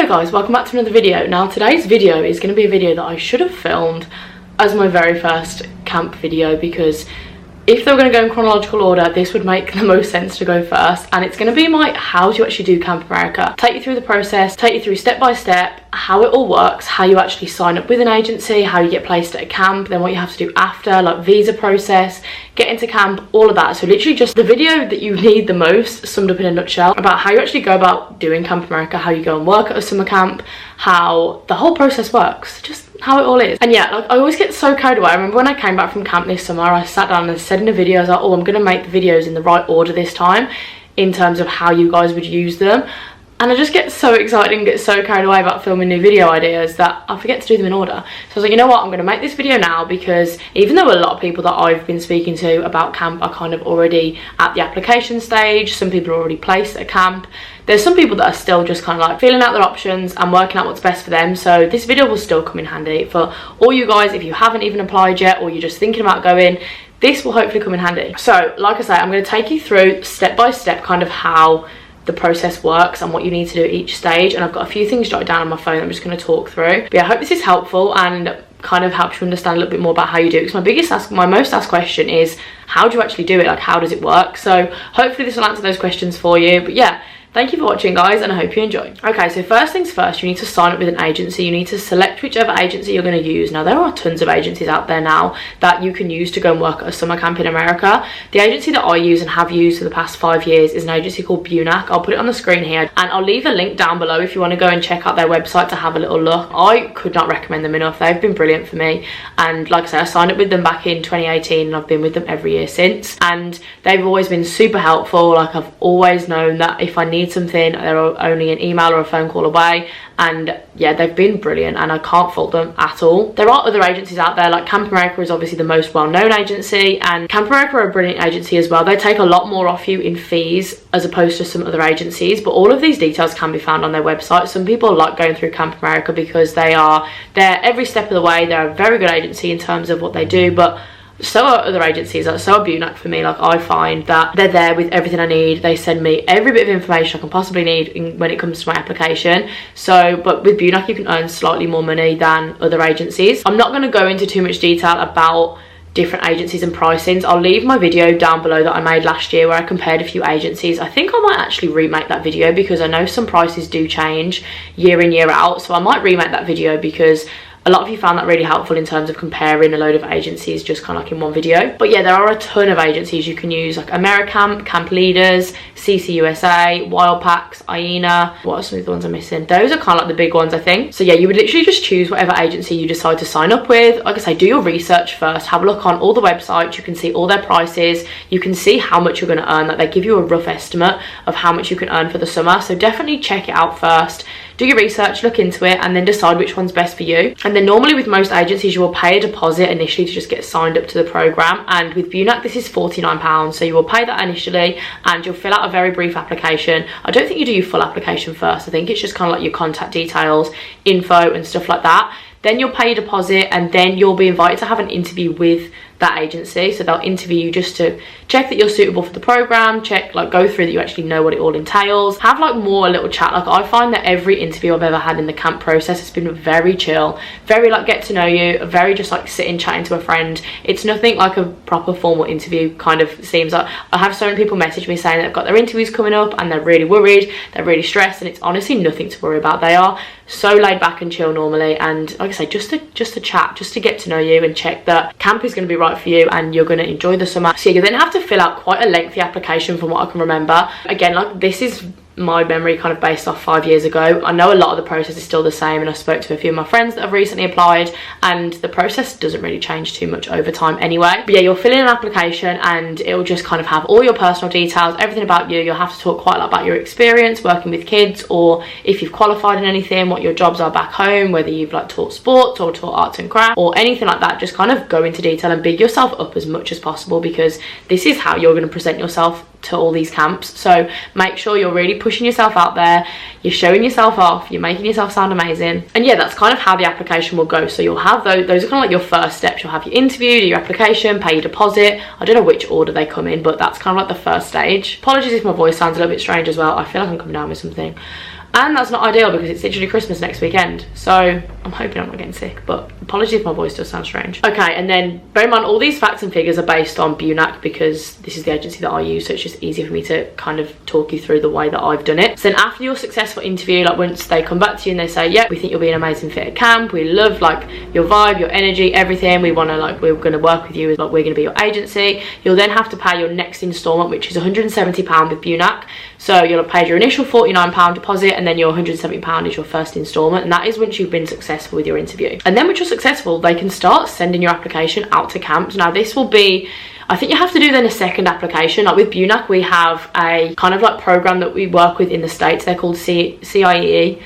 Hi guys, welcome back to another video. Now today's video is going to be a video that I should have filmed as my very first camp video, because if they were going to go in chronological order, this would make the most sense to go first. And it's going to be my how do you actually do Camp America. Take you through the process, take you through step by step, how it all works, how you actually sign up with an agency, how you get placed at a camp, then what you have to do after, like visa process, get into camp, all of that. So literally just the video that you need the most summed up in a nutshell about how you actually go about doing Camp America, how you go and work at a summer camp, how the whole process works, just how it all is. And yeah, like I always get so carried away. I remember when I came back from camp this summer, I sat down and said in a video, I was like, oh, I'm going to make the videos in the right order this time in terms of how you guys would use them. And I just get so excited and get so carried away about filming new video ideas that I forget to do them in order. So I was like, you know what, I'm going to make this video now, because even though a lot of people that I've been speaking to about camp are kind of already at the application stage, some people are already placed at camp, there's some people that are still just kind of like feeling out their options and working out what's best for them. So this video will still come in handy for all you guys if you haven't even applied yet or you're just thinking about going. This will hopefully come in handy. So like I say, I'm going to take you through step by step kind of how the process works and what you need to do at each stage, and I've got a few things jotted down on my phone that I'm just going to talk through. But yeah, I hope this is helpful and kind of helps you understand a little bit more about how you do it, because my most asked question is, how do you actually do it? Like, how does it work? So hopefully this will answer those questions for you. But yeah, thank you for watching guys, and I hope you enjoy. Okay, so first things first, you need to sign up with an agency. You need to select whichever agency you're going to use. Now there are tons of agencies out there now that you can use to go and work at a summer camp in America. The agency that I use and have used for the past 5 years is an agency called Bunac. I'll put it on the screen here, and I'll leave a link down below if you want to go and check out their website to have a little look. I could not recommend them enough. They've been brilliant for me, and like I said, I signed up with them back in 2018 and I've been with them every year since, and they've always been super helpful. Like, I've always known that if I need something, they're only an email or a phone call away, and yeah, they've been brilliant and I can't fault them at all. There are other agencies out there, like Camp America is obviously the most well-known agency, and Camp America are a brilliant agency as well. They take a lot more off you in fees as opposed to some other agencies, but all of these details can be found on their website. Some people like going through Camp America because they're every step of the way. They're a very good agency in terms of what they do, but so are other agencies. Like, so are Bunac for me. Like, I find that they're there with everything I need. They send me every bit of information I can possibly need when it comes to my application. So, but with Bunac you can earn slightly more money than other agencies. I'm not going to go into too much detail about different agencies and pricings. I'll leave my video down below that I made last year where I compared a few agencies. I think I might actually remake that video because I know some prices do change year in, year out. So I might remake that video because a lot of you found that really helpful in terms of comparing a load of agencies just kind of like in one video. But yeah, there are a ton of agencies you can use, like Americamp, Camp Leaders, CCUSA, Wildpacks, IENA. What are some of the ones I'm missing? Those are kind of like the big ones, I think. So yeah, you would literally just choose whatever agency you decide to sign up with. Like I say, do your research first. Have a look on all the websites. You can see all their prices. You can see how much you're going to earn. That they give you a rough estimate of how much you can earn for the summer. So definitely check it out first. Do your research, look into it, and then decide which one's best for you. And then normally with most agencies, you will pay a deposit initially to just get signed up to the program. And with Bunac, this is £49. So you will pay that initially and you'll fill out a very brief application. I don't think you do your full application first. I think it's just kind of like your contact details, info and stuff like that. Then you'll pay your deposit, and then you'll be invited to have an interview with that agency. So they'll interview you just to check that you're suitable for the program, check, like, go through that you actually know what it all entails, have like more a little chat. Like, I find that every interview I've ever had in the camp process has been very chill, very like get to know you, very just like sitting chatting to a friend. It's nothing like a proper formal interview kind of seems like. I have so many people message me saying that they've got their interviews coming up and they're really worried, they're really stressed, and it's honestly nothing to worry about. They are so laid back and chill normally, and like I say, just to chat, just to get to know you and check that camp is going to be right for you and you're going to enjoy the summer. So you then have to fill out quite a lengthy application from what I can remember. Again, like, this is my memory kind of based off 5 years ago. I know a lot of the process is still the same, and I spoke to a few of my friends that have recently applied, and the process doesn't really change too much over time anyway. But yeah, you'll fill in an application and it'll just kind of have all your personal details, everything about you. You'll have to talk quite a lot about your experience working with kids, or if you've qualified in anything, what your jobs are back home, whether you've like taught sports or taught arts and crafts or anything like that. Just kind of go into detail and big yourself up as much as possible, because this is how you're going to present yourself to all these camps. So make sure you're really pushing yourself out there, you're showing yourself off, you're making yourself sound amazing. And yeah, that's kind of how the application will go. So you'll have those are kind of like your first steps. You'll have your interview, do your application, pay your deposit. I don't know which order they come in, but that's kind of like the first stage. Apologies if my voice sounds a little bit strange as well. I feel like I'm coming down with something. And that's not ideal because it's literally Christmas next weekend. So I'm hoping I'm not getting sick, but apologies if my voice does sound strange. Okay, and then bear in mind all these facts and figures are based on BUNAC because this is the agency that I use, so it's just easier for me to kind of talk you through the way that I've done it. So then after your successful interview, like once they come back to you and they say, yeah, we think you'll be an amazing fit at camp, we love like your vibe, your energy, everything, we want to like, we're going to work with you, like we're going to be your agency, you'll then have to pay your next instalment, which is £170 with BUNAC. So you'll have paid your initial £49 deposit, and then your £170 is your first instalment, and that is once you've been successful with your interview. And then once you're successful, they can start sending your application out to camps. Now this will be, I think you have to do then a second application. Like with BUNAC, we have a kind of like program that we work with in the States. They're called CIEE,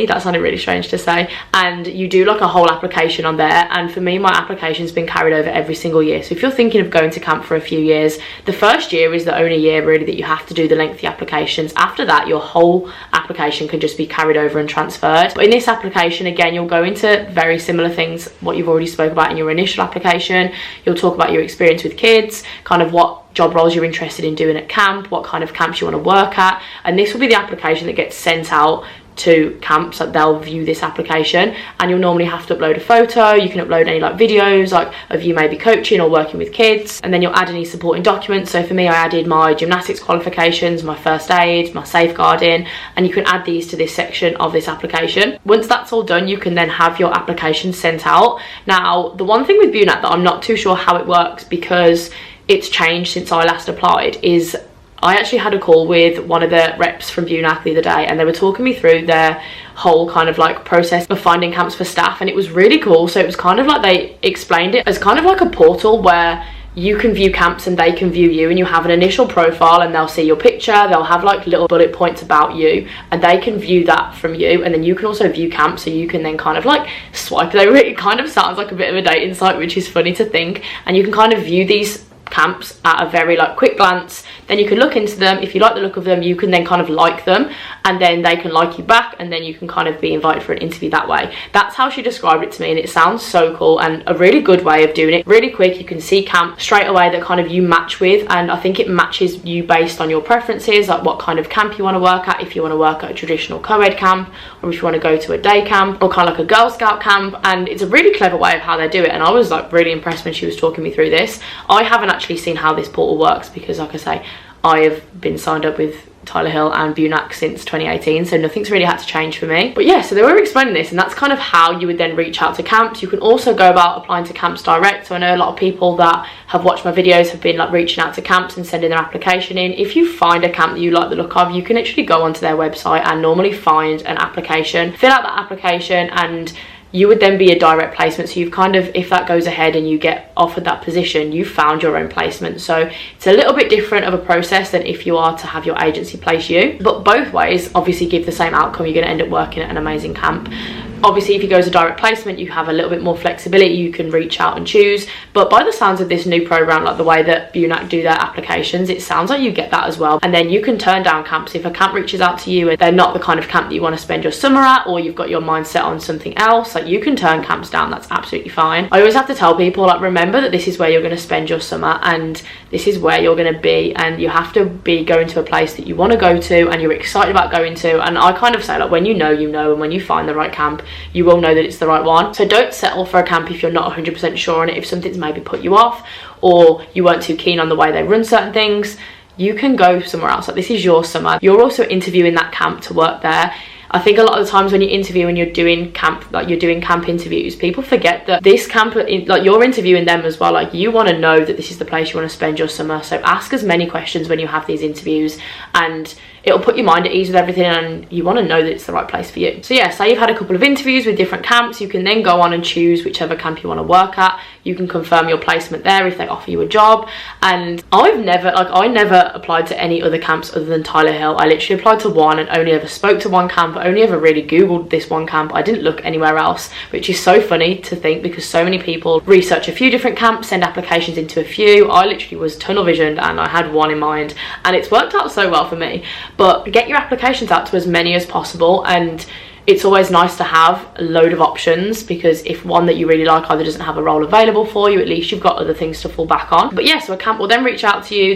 that sounded really strange to say, and you do like a whole application on there. And for me, my application's been carried over every single year. So if you're thinking of going to camp for a few years, the first year is the only year really that you have to do the lengthy applications. After that, your whole application can just be carried over and transferred. But in this application, again, you'll go into very similar things what you've already spoke about in your initial application. You'll talk about your experience with kids, kind of what job roles you're interested in doing at camp, what kind of camps you want to work at, and this will be the application that gets sent out to camps. Like they'll view this application, and you'll normally have to upload a photo. You can upload any like videos like of you maybe coaching or working with kids, and then you'll add any supporting documents. So for me, I added my gymnastics qualifications, my first aid, my safeguarding, and you can add these to this section of this application. Once that's all done, you can then have your application sent out. Now the one thing with BUNAC that I'm not too sure how it works, because it's changed since I last applied, is I actually had a call with one of the reps from BUNAC the other day, and they were talking me through their whole kind of like process of finding camps for staff, and it was really cool. So it was kind of like they explained it as kind of like a portal where you can view camps and they can view you, and you have an initial profile and they'll see your picture, they'll have like little bullet points about you, and they can view that from you, and then you can also view camps, so you can then kind of like swipe over it. It kind of sounds like a bit of a dating site, which is funny to think, and you can kind of view these camps at a very like quick glance. Then you can look into them. If you like the look of them, you can then kind of like them, and then they can like you back, and then you can kind of be invited for an interview that way. That's how she described it to me, and it sounds so cool and a really good way of doing it. Really quick, you can see camp straight away that kind of you match with, and I think it matches you based on your preferences, like what kind of camp you want to work at, if you want to work at a traditional co-ed camp, or if you want to go to a day camp, or kind of like a Girl Scout camp. And it's a really clever way of how they do it, and I was like really impressed when she was talking me through this. I haven't actually seen how this portal works because, like I say, I have been signed up with Tyler Hill and BUNAC since 2018, so nothing's really had to change for me. But yeah, so they were explaining this, and that's kind of how you would then reach out to camps. You can also go about applying to camps direct. So I know a lot of people that have watched my videos have been like reaching out to camps and sending their application in. If you find a camp that you like the look of, you can actually go onto their website and normally find an application, fill out that application, and you would then be a direct placement. So you've kind of, if that goes ahead and you get offered that position, you've found your own placement. So it's a little bit different of a process than if you are to have your agency place you, but both ways obviously give the same outcome. You're going to end up working at an amazing camp. Obviously, if you go as a direct placement, you have a little bit more flexibility. You can reach out and choose. But by the sounds of this new program, like the way that BUNAC do their applications, it sounds like you get that as well. And then you can turn down camps. If a camp reaches out to you and they're not the kind of camp that you want to spend your summer at, or you've got your mind set on something else, like you can turn camps down. That's absolutely fine. I always have to tell people, like, remember that this is where you're going to spend your summer, and this is where you're going to be, and you have to be going to a place that you want to go to and you're excited about going to. And I kind of say, like, when you know, and when you find the right camp, you will know that it's the right one. So don't settle for a camp if you're not 100% sure on it. If something's maybe put you off, or you weren't too keen on the way they run certain things, you can go somewhere else. Like, this is your summer. You're also interviewing that camp to work there. I think a lot of the times when you interview and you're doing camp, like you're doing camp interviews, people forget that this camp, like you're interviewing them as well. Like, you want to know that this is the place you want to spend your summer. So ask as many questions when you have these interviews, and it'll put your mind at ease with everything, and you want to know that it's the right place for you. So yeah, say you've had a couple of interviews with different camps, you can then go on and choose whichever camp you want to work at. You can confirm your placement there if they offer you a job. And I never applied to any other camps other than Tyler Hill. I literally applied to one and only ever spoke to one camp. I only ever really googled this one camp. I didn't look anywhere else, which is so funny to think, because so many people research a few different camps, send applications into a few. I literally was tunnel visioned and I had one in mind, and it's worked out so well for me. But get your applications out to as many as possible, and it's always nice to have a load of options, because if one that you really like either doesn't have a role available for you, at least you've got other things to fall back on. But yeah, so a camp will then reach out to you.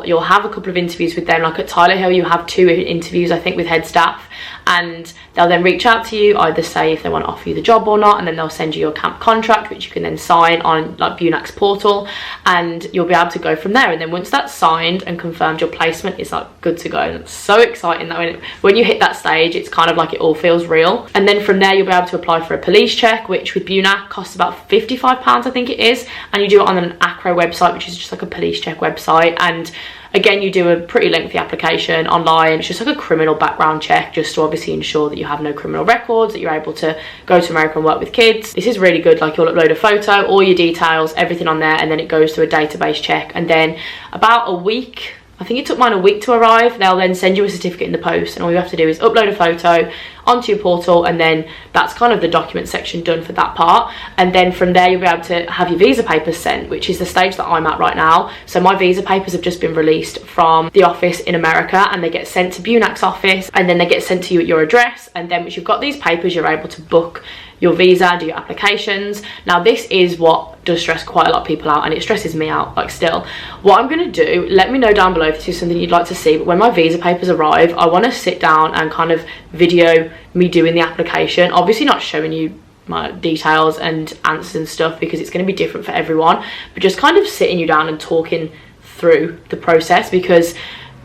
You'll have a couple of interviews with them. Like at Tyler Hill, you have 2 interviews, I think, with head staff, and they'll then reach out to you, either say if they want to offer you the job or not, and then they'll send you your camp contract, which you can then sign on like Bunak's portal, and you'll be able to go from there. And then once that's signed and confirmed, your placement is like good to go. And it's so exciting that when you hit that stage, it's kind of like it all feels real. And then from there, you'll be able to apply for a police check, which with Bunak costs about £55, I think it is, and you do it on an ACRO website, which is just like a police check website. And again, you do a pretty lengthy application online. It's just like a criminal background check, just to obviously ensure that you have no criminal records, that you're able to go to America and work with kids. This is really good. Like, you'll upload a photo, all your details, everything on there, and then it goes through a database check. And then about a week, I think it took mine a week to arrive, they'll then send you a certificate in the post, and all you have to do is upload a photo onto your portal, and then that's kind of the document section done for that part. And then from there, you'll be able to have your visa papers sent, which is the stage that I'm at right now. So my visa papers have just been released from the office in America, and they get sent to Bunak's office, and then they get sent to you at your address. And then once you've got these papers, you're able to book your visa, do your applications. Now this is what does stress quite a lot of people out, and it stresses me out like still. What I'm going to do, let me know down below if this is something you'd like to see, but when my visa papers arrive, I want to sit down and kind of video me doing the application. Obviously not showing you my details and answers and stuff, because it's going to be different for everyone, but just kind of sitting you down and talking through the process, because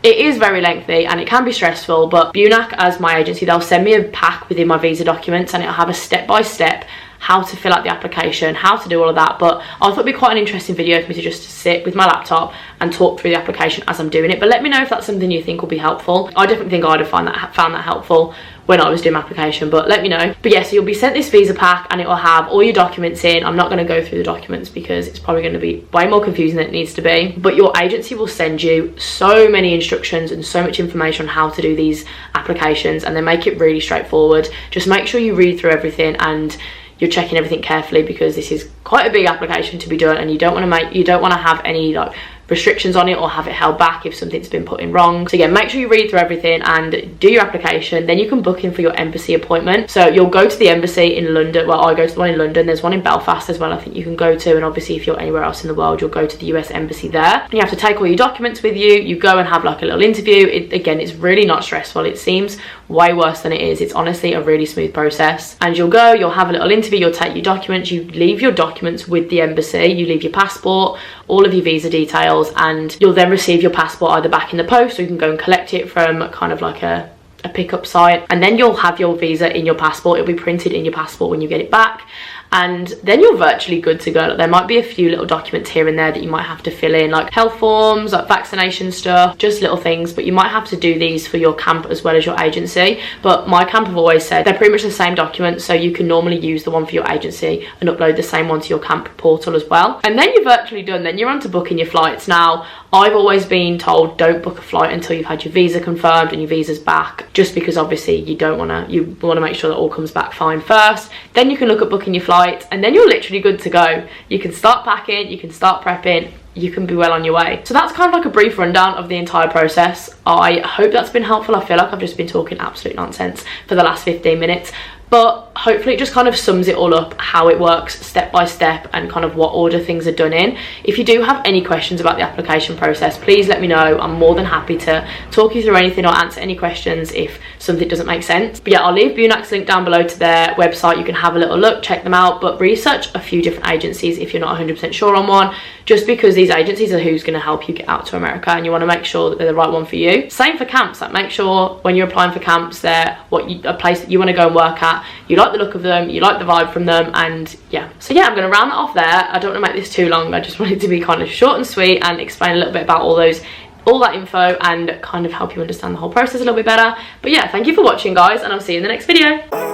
it is very lengthy and it can be stressful. But Bunak, as my agency, they'll send me a pack within my visa documents, and it'll have a step-by-step how to fill out the application, how to do all of that. But I thought it'd be quite an interesting video for me to just sit with my laptop and talk through the application as I'm doing it. But let me know if that's something you think will be helpful. I definitely think I'd have found that helpful when I was doing my application, but let me know. But yeah, so you'll be sent this visa pack, and it will have all your documents in. I'm not going to go through the documents because it's probably going to be way more confusing than it needs to be, but your agency will send you so many instructions and so much information on how to do these applications, and they make it really straightforward. Just make sure you read through everything and you're checking everything carefully, because this is quite a big application to be done, and you don't want to have any like restrictions on it or have it held back if something's been put in wrong. So yeah, make sure you read through everything and do your application. Then you can book in for your embassy appointment. So you'll go to the embassy in London. Well, I go to the one in London. There's one in Belfast as well, I think you can go to. And obviously if you're anywhere else in the world, you'll go to the US embassy there. And you have to take all your documents with you. You go and have like a little interview. Again, it's really not stressful. It seems way worse than it is. It's honestly a really smooth process. And you'll go, you'll have a little interview, you'll take your documents, you leave your documents with the embassy, you leave your passport, all of your visa details, and you'll then receive your passport either back in the post, or you can go and collect it from kind of like a pickup site. And then you'll have your visa in your passport. It'll be printed in your passport when you get it back, and then you're virtually good to go. There might be a few little documents here and there that you might have to fill in, like health forms, like vaccination stuff, just little things, but you might have to do these for your camp as well as your agency. But my camp have always said they're pretty much the same documents, so you can normally use the one for your agency and upload the same one to your camp portal as well. And then you're virtually done. Then you're on to booking your flights. Now, I've always been told don't book a flight until you've had your visa confirmed and your visa's back, just because obviously you want to make sure that all comes back fine first. Then you can look at booking your flight, and then you're literally good to go. You can start packing, you can start prepping, you can be well on your way. So that's kind of like a brief rundown of the entire process. I hope that's been helpful. I feel like I've just been talking absolute nonsense for the last 15 minutes, but hopefully it just kind of sums it all up, how it works step by step and kind of what order things are done in. If you do have any questions about the application process, please let me know. I'm more than happy to talk you through anything or answer any questions if something doesn't make sense. But yeah, I'll leave Bunak's link down below to their website. You can have a little look, check them out, but research a few different agencies if you're not 100% sure on one, just because these agencies are who's going to help you get out to America, and you want to make sure that they're the right one for you. Same for camps. Like, make sure when you're applying for camps, they're a place that you want to go and work at. You like the look of them, you like the vibe from them, and yeah. So yeah, I'm going to round that off there. I don't want to make this too long. I just wanted to be kind of short and sweet and explain a little bit about all that info and kind of help you understand the whole process a little bit better. But yeah, thank you for watching, guys, and I'll see you in the next video.